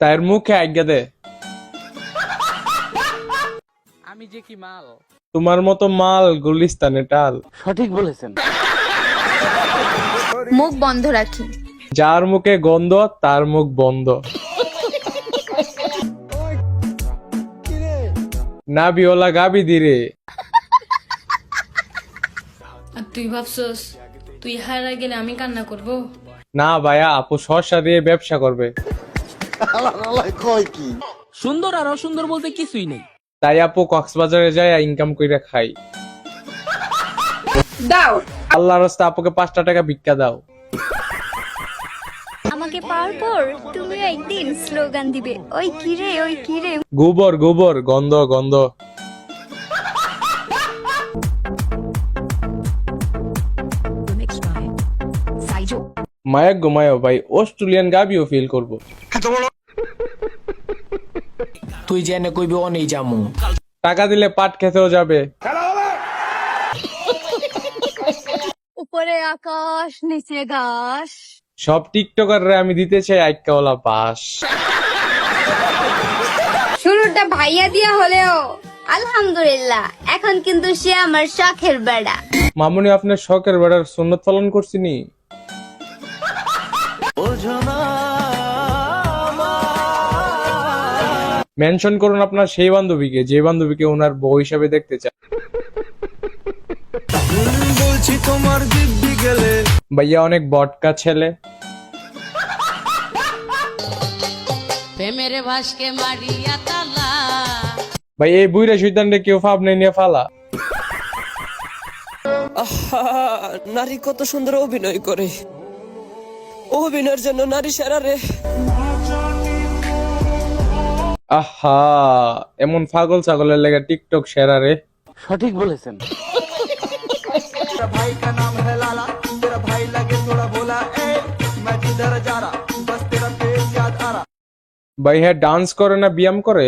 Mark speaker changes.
Speaker 1: তার মুখে আজ্ঞা দে।
Speaker 2: আমি যে কি মাল।
Speaker 1: তোমার মতো মাল গুলিস্তানে টাল।
Speaker 2: সঠিক বলেছেন।
Speaker 3: মুখ বন্ধ রাখি।
Speaker 1: যার মুখে গন্ধ তার মুখ বন্ধ। না বিওলা গাবি দিরে।
Speaker 4: আর তুই ভাবছস তুই হারা গেলে আমি কান্না করব?
Speaker 1: না ভাইয়া, আপু শসা দিয়ে ব্যবসা করবে।
Speaker 2: সুন্দর আর অসুন্দর বলতে কিছুই নেই।
Speaker 1: তাই আপু কক্সবাজারে যায় ইনকাম কইরা খাই।
Speaker 3: দাও।
Speaker 1: আল্লাহর রাস্তা আপুকে 5টা টাকা ভিক্ষা দাও।
Speaker 5: আমাকে পাওয়ার পর তুমি একদিন স্লোগান দিবে, ওই কিরে ওই কিরে।
Speaker 1: গোবর গোবর গন্ধ গন্ধ। মায়াক ঘুমায়ো ভাই, অস্ট্রেলিয়ান গাবিও ফিল করবো।
Speaker 6: তুই জেনে কইবি অনেই জামু।
Speaker 1: টাকা দিলে পাট খেতেও যাবে।
Speaker 5: উপরে আকাশ নিচে ঘাস।
Speaker 1: সব টিকটকাররা আমি দিতে চাই আইকাওয়ালা পাস।
Speaker 5: শুরুটা ভাইয়া দিয়া হলেও আলহামদুলিল্লাহ এখন কিন্তু সে আমার শখের বেড়া।
Speaker 1: মামুনি আপনার শখের বেড়ার সুন্নত পালন করছিনি। মেনশন করুন আপনার সেই বান্ধবীকে যে বান্ধবীকে ওনার বউ হিসাবে দেখতে চায়।
Speaker 7: বলছি তোমার দিব্যি গেলে
Speaker 1: ভাইয়া অনেক বটকা ছেলে।
Speaker 4: প্রেমের ভাসকে মারিয়া তালা।
Speaker 1: ভাই এই বুইরা শয়তানরে কেউ ফাবনে নিয়ে ফালা।
Speaker 6: নারী কত সুন্দর অভিনয় করে, অভিনয়ের জন্য নারী সেরা রে।
Speaker 1: আহা, এমন পাগল ছাগলের লেগে টিকটক সেরা রে।
Speaker 2: সঠিক বলেছেন।
Speaker 7: भाई का नाम है लाला, तेरा भाई लगे थोड़ा भोला, ए मैं जिधर जा रहा बस तेरा फेस याद आ रहा।
Speaker 1: ভাই হ্যাঁ ডান্স করে না ব্যায়াম করে?